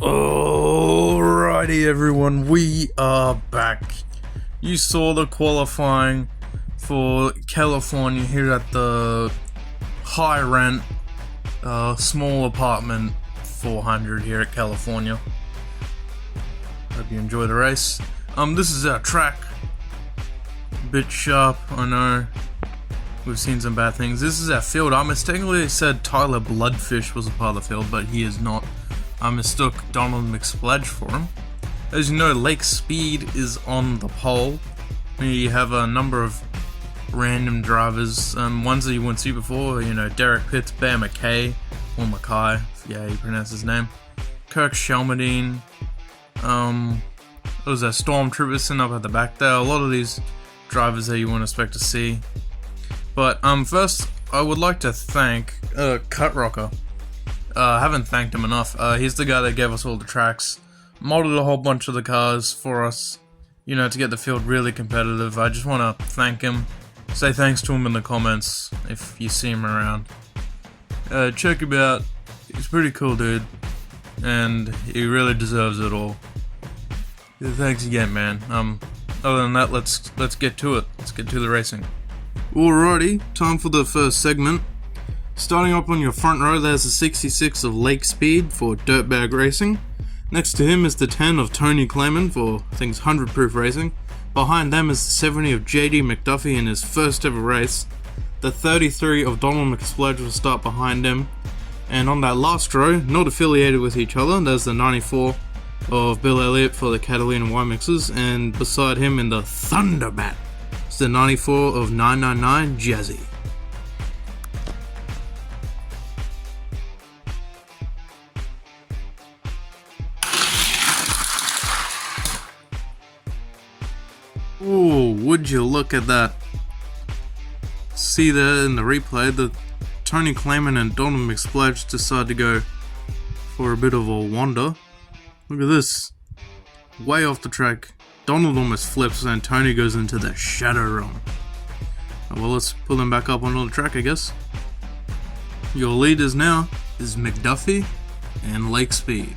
Alrighty everyone, we are back. You saw the qualifying for California here at the high rent, small apartment 400 here at California. Hope you enjoy the race. This is our track. Bit sharp, I know. We've seen some bad things. This is our field. I mistakenly said Tyler Bloodfish was a part of the field, but he is not. I mistook Donald McSpladge for him. As you know, Lake Speed is on the pole. You have a number of random drivers, ones that you wouldn't see before, Derek Pitts, Bear McKay, or Mackay, yeah, you pronounce his name. Kirk Shelmadine, what was that, Stormtrooper sitting up at the back there. A lot of these drivers that you wouldn't expect to see. But first, I would like to thank Cut Rocker. I haven't thanked him enough. He's the guy that gave us all the tracks, modded a whole bunch of the cars for us, to get the field really competitive. I just want to thank him. Say thanks to him in the comments if you see him around. Check him out. He's a pretty cool dude, and he really deserves it all. Thanks again, man. Other than that, let's get to it. Let's get to the racing. Alrighty, time for the first segment. Starting up on your front row, there's the 66 of Lake Speed for Dirtbag Racing. Next to him is the 10 of Tony Clayman for, I think it's 100 Proof Racing. Behind them is the 70 of JD McDuffie in his first ever race. The 33 of Donald McSpladge will start behind him. And on that last row, not affiliated with each other, there's the 94 of Bill Elliott for the Catalina Y Mixers. And beside him in the Thunderbat, it's the 94 of 999 Jazzy. Ooh, would you look at that. See there in the replay that Tony Clayman and Donald McSpladge decide to go for a bit of a wander. Look at this. Way off the track. Donald almost flips and Tony goes into the shadow realm. Well, let's pull them back up onto the track, I guess. Your leaders now is McDuffie and Lake Speed.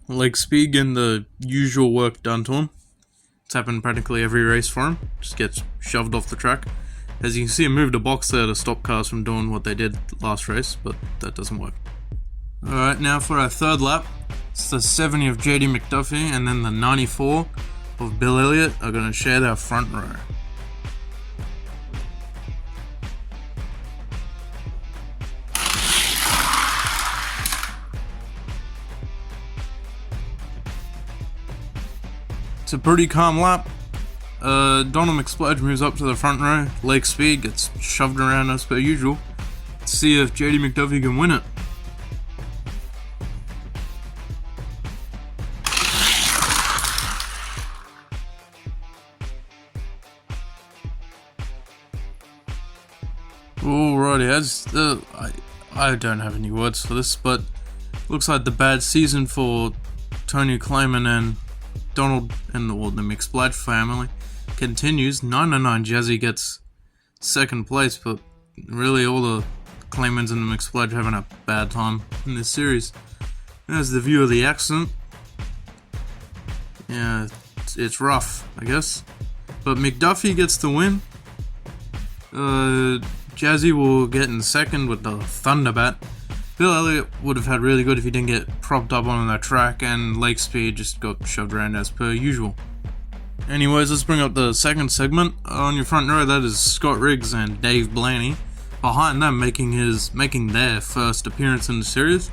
Lake Speed getting the usual work done to him. It's happened practically every race for him. Just gets shoved off the track. As you can see, him move the box there to stop cars from doing what they did last race, but that doesn't work. Alright, now for our third lap. It's the 70 of JD McDuffie and then the 94 of Bill Elliott are going to share their front row. It's a pretty calm lap. Donald McSpladge moves up to the front row. Lake Speed gets shoved around as per usual. Let's see if JD McDuffie can win it. Alrighty, I don't have any words for this, but looks like the bad season for Tony Clayman and Donald and the McSpladge family continues. 999 Jazzy gets second place, but really all the Claymans and the McSpladge having a bad time in this series. There's the view of the accident. Yeah, it's rough, I guess. But McDuffie gets the win. Jazzy will get in second with the Thunderbat. Bill Elliott would have had really good if he didn't get propped up on that track, and Lake Speed just got shoved around as per usual. Anyways, let's bring up the second segment. On your front row, that is Scott Riggs and Dave Blaney. Behind them, making their first appearance in the series,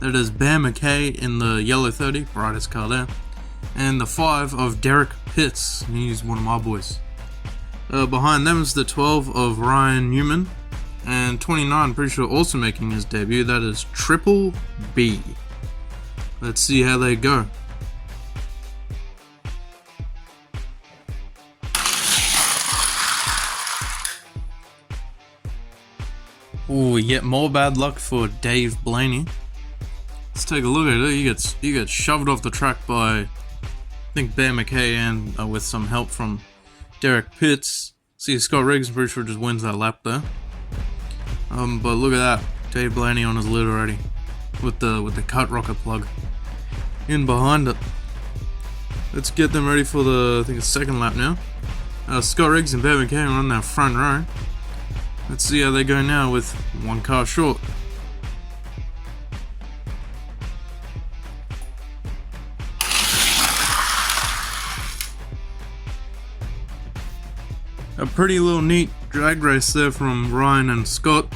that is Bear McKay in the yellow 30, brightest car there, and the 5 of Derek Pitts. He's one of my boys. Behind them is the 12 of Ryan Newman. And 29, pretty sure also making his debut, that is Triple B. Let's see how they go. Ooh, yet more bad luck for Dave Blaney. Let's take a look at it. He gets shoved off the track by, I think, Bear McKay and with some help from Derek Pitts. See, Scott Riggs, I'm pretty sure, just wins that lap there. But look at that, Dave Blaney on his lid already, with the cut rocket plug in behind it. Let's get them ready for the, I think it's second lap now. Scott Riggs and Bear McKay are on that front row. Let's see how they go now with one car short. A pretty little neat drag race there from Ryan and Scott.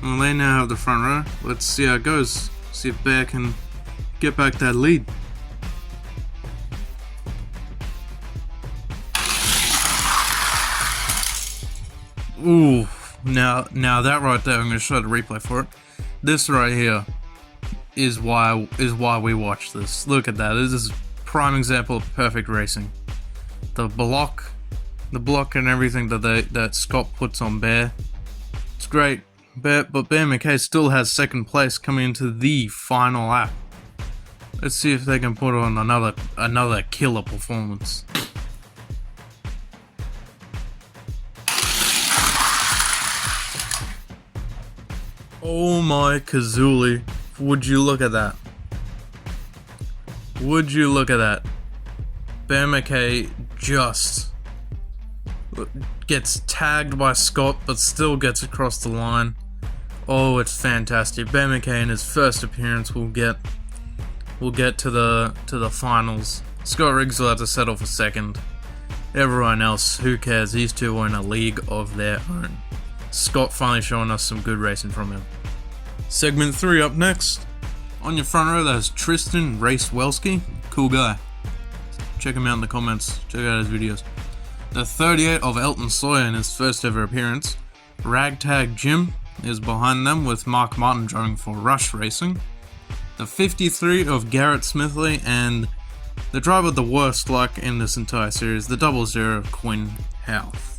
Well, they now have the front row. Let's see how it goes. See if Bear can get back that lead. Ooh, now that right there, I'm going to show the replay for it. This right here is why we watch this. Look at that. This is a prime example of perfect racing. The block and everything that Scott puts on Bear, it's great. But Bear McKay still has second place coming into the final lap. Let's see if they can put on another killer performance. Oh my kazoolie, would you look at that? Would you look at that? Bear McKay just gets tagged by Scott, but still gets across the line. Oh, it's fantastic. Bear McKay in his first appearance will get to the finals. Scott Riggs will have to settle for second. Everyone else, who cares? These two are in a league of their own. Scott finally showing us some good racing from him. Segment 3 up next. On your front row, there's Tristan Racewelski. Cool guy. Check him out in the comments. Check out his videos. The 38 of Elton Sawyer in his first ever appearance. Ragtag Jim is behind them with Mark Martin driving for Rush Racing. The 53 of Garrett Smithley and the driver with the worst luck in this entire series, the 00 of Quinn Houth.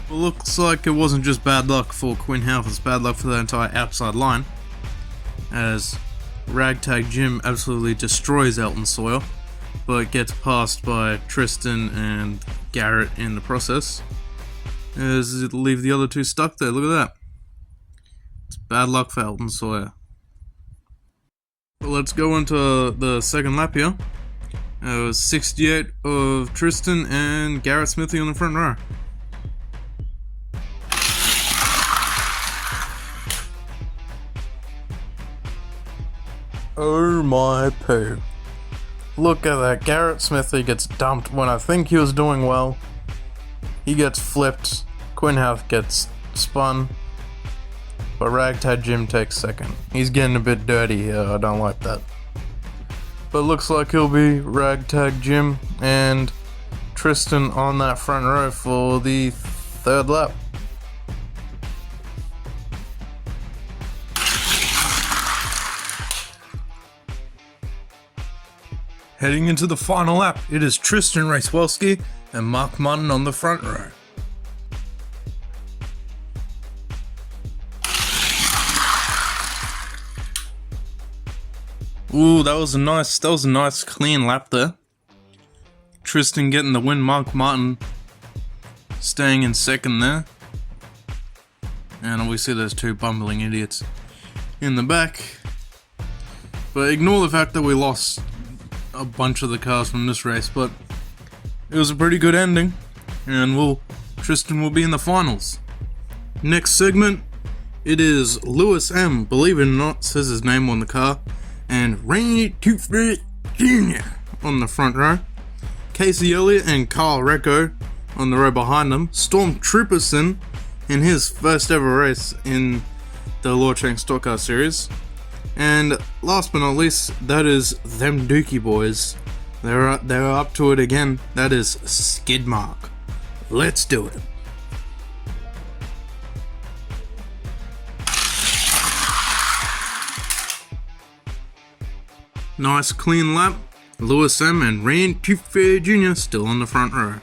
Well, looks like it wasn't just bad luck for Quinn Houth, it's bad luck for the entire outside line, as Ragtag Jim absolutely destroys Elton Sawyer, but gets passed by Tristan and Garrett in the process, as it'll leave the other two stuck there. Look at that. It's bad luck for Elton Sawyer. Well, let's go into the second lap here. It was 68 of Tristan and Garrett Smithy on the front row. Oh my poo. Look at that. Garrett Smithy gets dumped when I think he was doing well. He gets flipped. Quinn Houth gets spun. But Ragtag Jim takes second. He's getting a bit dirty here. I don't like that. But looks like he'll be Ragtag Jim and Tristan on that front row for the third lap. Heading into the final lap, it is Tristan Racewelski and Mark Martin on the front row. Ooh, that was a nice clean lap there. Tristan getting the win, Mark Martin staying in second there. And obviously there's two bumbling idiots in the back. But ignore the fact that we lost a bunch of the cars from this race, but it was a pretty good ending, and Tristan will be in the finals. Next segment, it is Lewis M, believe it or not, says his name on the car, and Rainy Toothbrush Jr. on the front row. Casey Elliott and Carl Recco on the row behind them. Storm Trooperson in his first ever race in the Lorchang Stock Car Series. And last but not least, that is them Dookie boys. They're up to it again. That is Skidmark. Let's do it. Nice clean lap. Lewis M and Rand Toothfair Jr. still on the front row.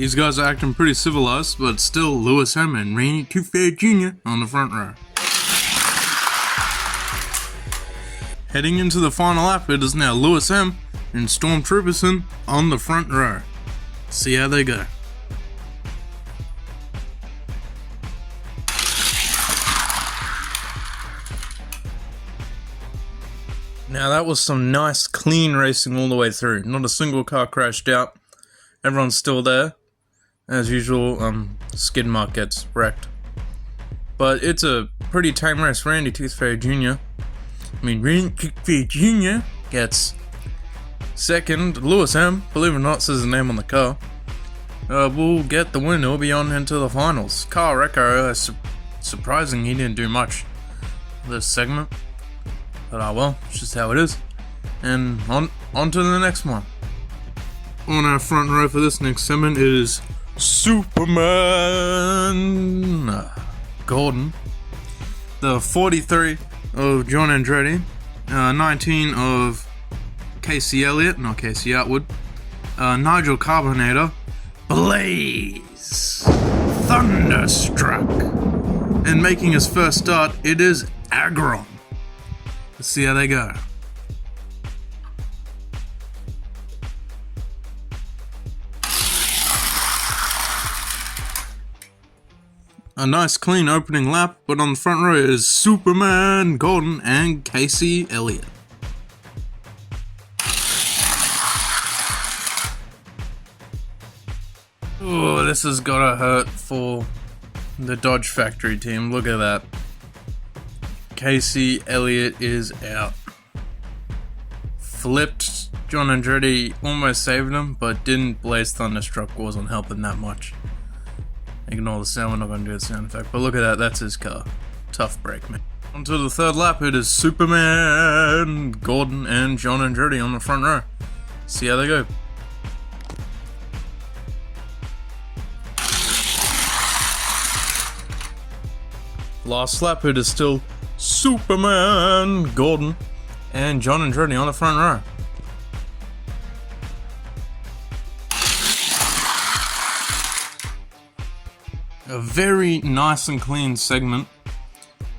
These guys are acting pretty civilized, but still Lewis M and Randy Too Fair Jr. on the front row. Heading into the final lap, it is now Lewis M and Stormtrooperson on the front row. See how they go. Now that was some nice clean racing all the way through. Not a single car crashed out. Everyone's still there. As usual, skid mark gets wrecked. But it's a pretty tame race. Randy Tooth Fairy Jr. Randy Tooth Fairy Jr. gets second. Lewis M, believe it or not, says his name on the car. Will get the win. He'll be on into the finals. Carl Recco, surprising he didn't do much this segment. But well, it's just how it is. And on to the next one. On our front row for this next segment is Superman Gordon. The 43 of John Andretti. 19 of Casey Elliott, not Casey Atwood. Nigel Carbonator. Blaze Thunderstruck. And making his first start, it is Agron. Let's see how they go. A nice clean opening lap, but on the front row is Superman Gordon and Casey Elliott. Oh, this has gotta hurt for the Dodge Factory team. Look at that. Casey Elliott is out. Flipped. John Andretti almost saved him, but didn't. Blaze Thunderstruck wasn't helping that much. Ignore the sound, we're not going to do the sound effect. But look at that, that's his car. Tough break, man. On to the third lap, it is Superman Gordon and John Andretti on the front row. See how they go. Last lap, it is still Superman Gordon and John Andretti on the front row. A very nice and clean segment,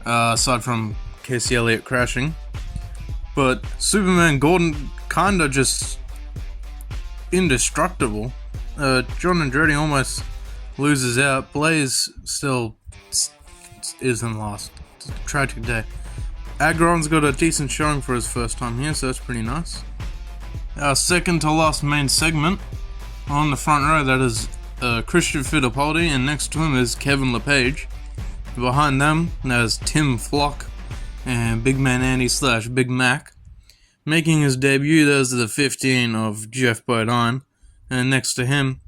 aside from Casey Elliott crashing. But Superman Gordon kinda just indestructible. John Andretti almost loses out. Blaze still is in last. It's a tragic day. Agron's got a decent showing for his first time here, so that's pretty nice. Our second to last main segment on the front row, that is Christian Fittipaldi, and next to him is Kevin LePage. Behind them, there's Tim Flock and Big Man Andy / Big Mac. Making his debut, there's the 15 of Jeff Bodine, and next to him,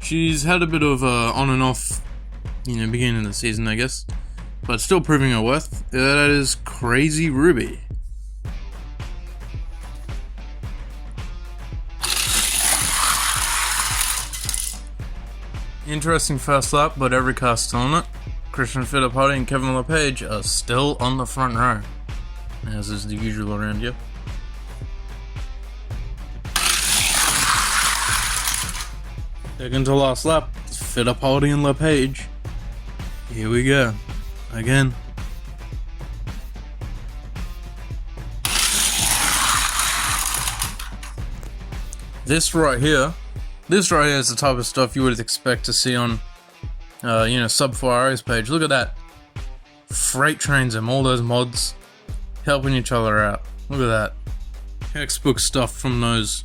she's had a bit of on and off, beginning of the season, I guess, but still proving her worth. That is Crazy Ruby. Interesting first lap, but every car's still on it. Christian Fittipaldi and Kevin LePage are still on the front row, as is the usual around here. Second to last lap, Fittipaldi and LePage. Here we go. Again. This right here is the type of stuff you would expect to see on, Sub 4 A's page. Look at that. Freight trains and all those mods helping each other out. Look at that. Textbook stuff from those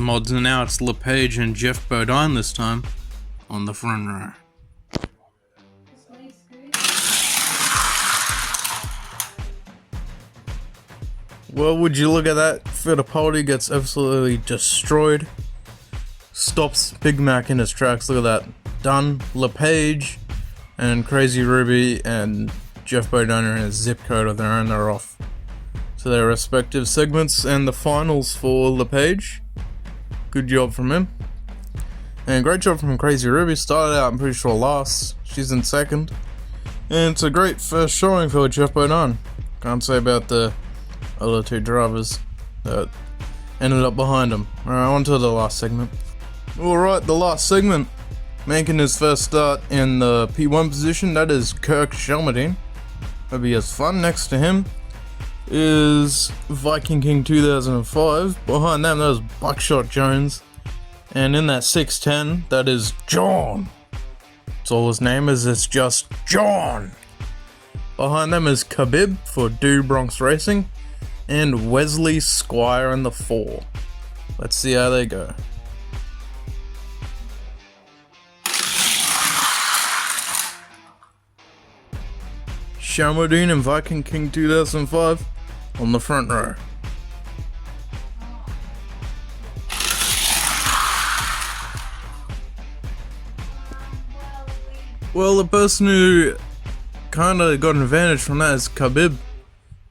mods, and now it's LePage and Jeff Bodine this time on the front row. Well, would you look at that? Fittipaldi gets absolutely destroyed. Stops Big Mac in his tracks. Look at that. Done. LePage and Crazy Ruby and Jeff Bodine are in a zip code of their own. They're off to their respective segments and the finals for LePage. Good job from him. And great job from Crazy Ruby. Started out, I'm pretty sure, last. She's in second. And it's a great first showing for Jeff Bodine. Can't say about the other two drivers that ended up behind him. Alright, on to the last segment. Alright, the last segment. Making his first start in the P1 position, that is Kirk Shelmerdine. That'll be as fun. Next to him is Viking King 2005. Behind them, that is Buckshot Jones. And in that 610, that is John. That's all his name is, it's just John. Behind them is Khabib for Dude Bronx Racing. And Wesley Squire in the 4. Let's see how they go. Shelmerdine and Viking King 2005 on the front row. Well, the person who kinda got an advantage from that is Khabib.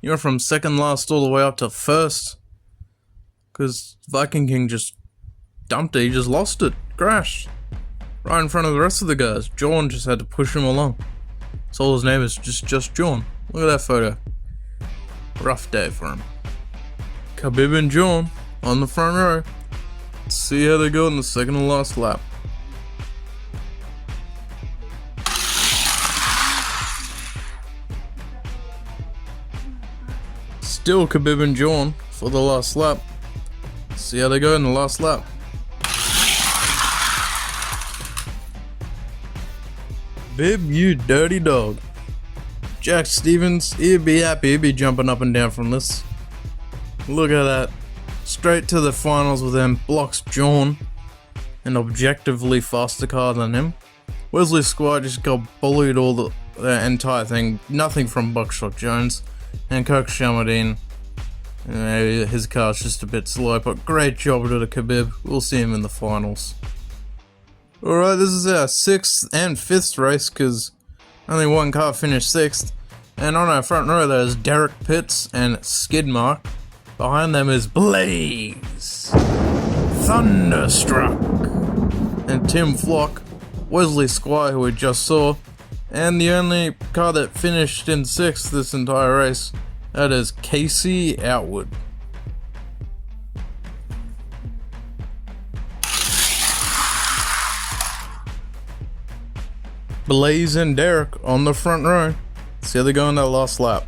He went from second last all the way up to first. Because Viking King just dumped it, he just lost it, crashed. Right in front of the rest of the guys. John just had to push him along. So all his name is just John. Look at that photo. Rough day for him. Khabib and John on the front row. Let's see how they go in the second and last lap. Still Khabib and John for the last lap. Let's see how they go in the last lap. Bib, you dirty dog. Jack Stevens, he'd be happy, he'd be jumping up and down from this. Look at that. Straight to the finals with them, blocks John. An objectively faster car than him. Wesley Squire just got bullied all the entire thing. Nothing from Buckshot Jones. And Kirk Shelmerdine, his car's just a bit slow, but great job to the Khabib. We'll see him in the finals. Alright, this is our 6th and 5th race, because only one car finished 6th. And on our front row there's Derek Pitts and Skidmark. Behind them is Blaze, Thunderstruck, and Tim Flock, Wesley Squire, who we just saw, and the only car that finished in 6th this entire race, that is Casey Outwood. Blaze and Derek on the front row. See how they go in that last lap.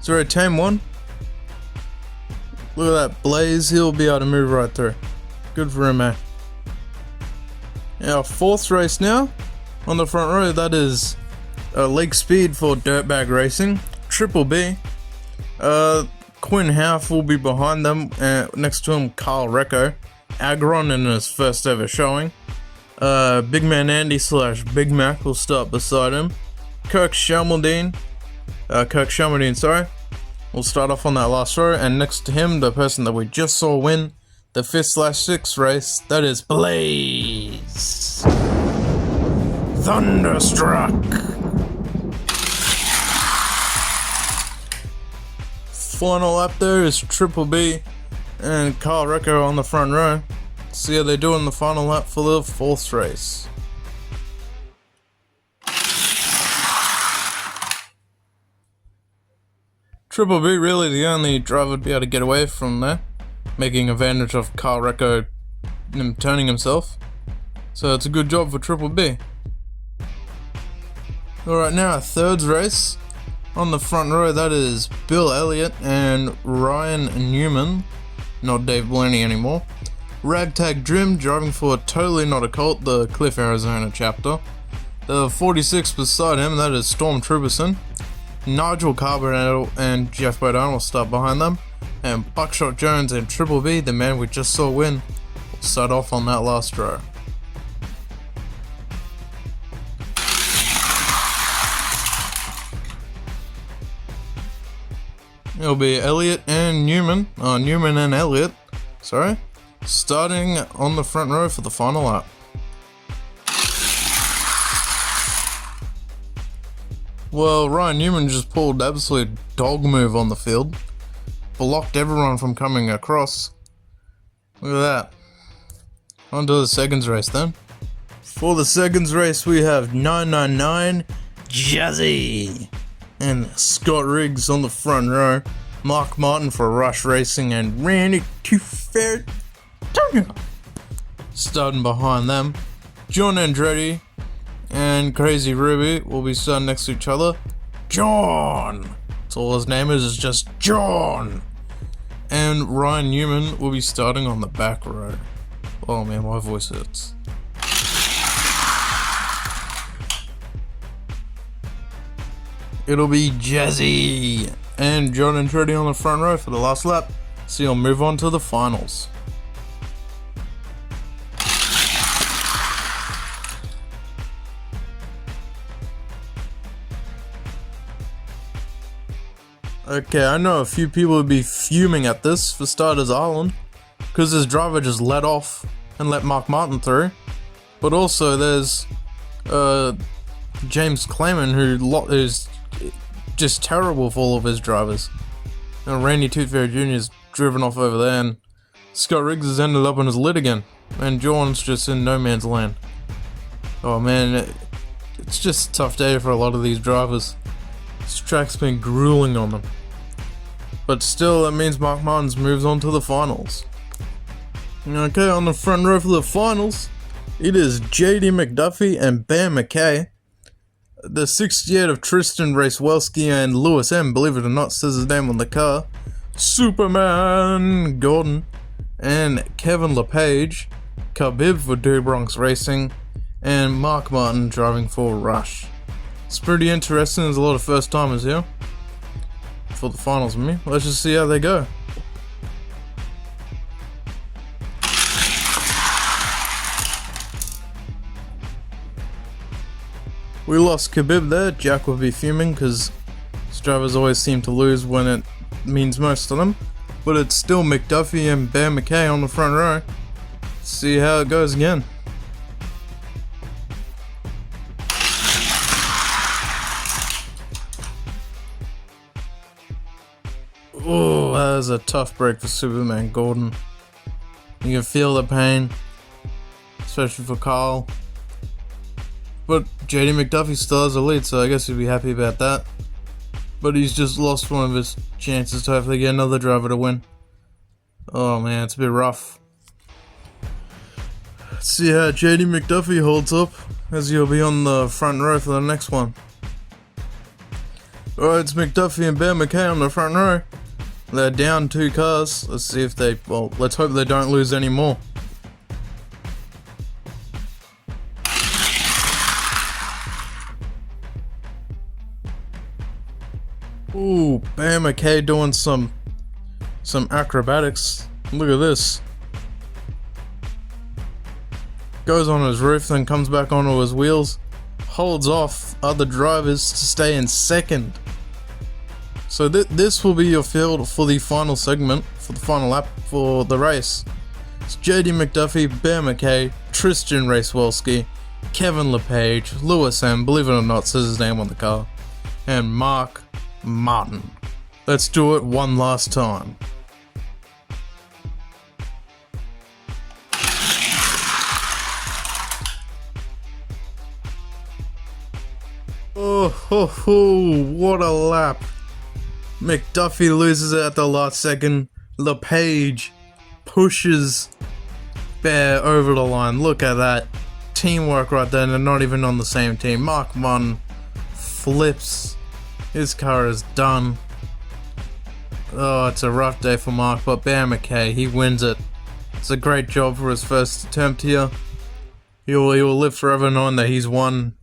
So at Tame 1. Look at that Blaze, he'll be able to move right through. Good for him, man. Our 4th race now. On the front row, that is Lake Speed for Dirtbag Racing. Triple B. Quinn Half will be behind them. Next to him, Carl Recco. Agron in his first ever showing. Big Man Andy / Big Mac will start beside him. Kirk Shelmerdine, will start off on that last row, and next to him, the person that we just saw win the 5th/6th race, that is Blaze Thunderstruck. Final lap there is Triple B and Carl Recco on the front row. See how they do in the final lap for the 4th race. Triple B really the only driver to be able to get away from there, making advantage of Carl Recco turning himself. So it's a good job for Triple B. Alright, now our 3rd race. On the front row, that is Bill Elliott and Ryan Newman. Not Dave Blaney anymore. Ragtag Dream driving for Totally Not a Cult, the Cliff, Arizona chapter. The 46 beside him, that is Storm Trooperson. Nigel Carbonell and Jeff Bodine will start behind them. And Buckshot Jones and Triple B, the man we just saw win, will start off on that last row. It'll be Elliott and Newman and Elliott, starting on the front row for the final lap. Well, Ryan Newman just pulled absolute dog move on the field, blocked everyone from coming across. Look at that. On to the seconds race then. For the seconds race we have 999 Jazzy and Scott Riggs on the front row. Mark Martin for Rush Racing, and Randy Toothfair starting behind them. John Andretti and Crazy Ruby will be starting next to each other. John! That's all his name is just John! And Ryan Newman will be starting on the back row. Oh man, my voice hurts. It'll be Jazzy and John Andretti on the front row for the last lap. So you'll move on to the finals. Okay, I know a few people would be fuming at this, for starters Ireland, because his driver just let off and let Mark Martin through. But also there's James Clayman, who is just terrible for all of his drivers. And Randy Toothfair Jr. is driven off over there, and Scott Riggs has ended up on his lid again. And John's just in no man's land. Oh man, it's just a tough day for a lot of these drivers. This track's been grueling on them. But still, that means Mark Martins moves on to the finals. Okay, on the front row for the finals, it is JD McDuffie and Bam McKay. The 68 of Tristan Racewelski and Lewis M, believe it or not, says his name on the car. Superman Gordon and Kevin LePage, Khabib for Do Bronx Racing, and Mark Martin driving for Rush. It's pretty interesting. There's a lot of first timers here for the finals with me. Let's just see how they go. We lost Khabib there. Jack will be fuming because his drivers always seem to lose when it means most to them. But it's still McDuffie and Bear McKay on the front row. Let's see how it goes again. Oh, that was a tough break for Superman Gordon. You can feel the pain, especially for Carl. But JD McDuffie still has a lead, so I guess he'd be happy about that. But he's just lost one of his chances to hopefully get another driver to win. Oh man, it's a bit rough. Let's see how JD McDuffie holds up, as he'll be on the front row for the next one. Alright, it's McDuffie and Bear McKay on the front row. They're down 2 cars. Let's see if they, well, let's hope they don't lose any more. Ooh, Bear McKay doing some acrobatics. Look at this. Goes on his roof, then comes back onto his wheels. Holds off other drivers to stay in second. So this will be your field for the final segment, for the final lap for the race. It's JD McDuffie, Bear McKay, Tristan Racewelski, Kevin LePage, Lewis M, believe it or not, says his name on the car, and Mark Martin. Let's do it one last time. Oh, ho, ho, what a lap. McDuffie loses it at the last second. LePage pushes Bear over the line. Look at that. Teamwork right there, and they're not even on the same team. Mark Martin flips. His car is done. Oh, it's a rough day for Mark, but Bear McKay, he wins it. It's a great job for his first attempt here. He will live forever knowing that he's won.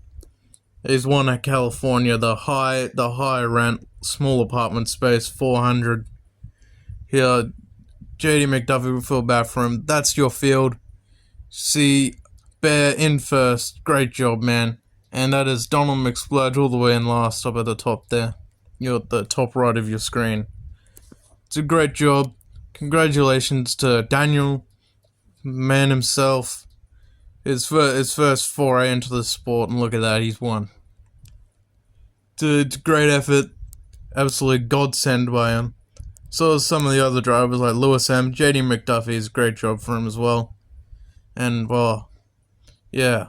He's won at California, the high rent, small apartment space, 400. Here, JD McDuffie will feel bad for him. That's your field. See, Bear in first. Great job, man. And that is Donald McSplurge all the way in last, up at the top there. You're at the top right of your screen. It's a great job. Congratulations to Daniel, man himself. His first foray into the sport, and look at that, he's won. It's a great effort. Absolute godsend by him. So is some of the other drivers like Lewis M. JD McDuffie is a great job for him as well. And, well, yeah.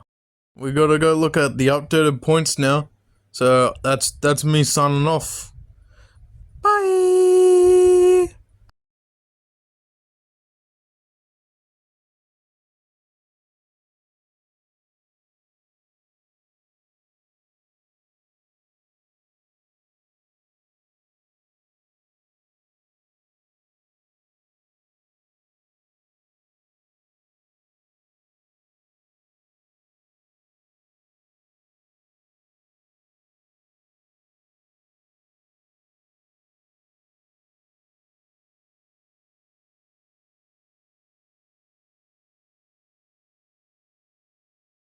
We gotta go look at the updated points now. So that's me signing off. Bye!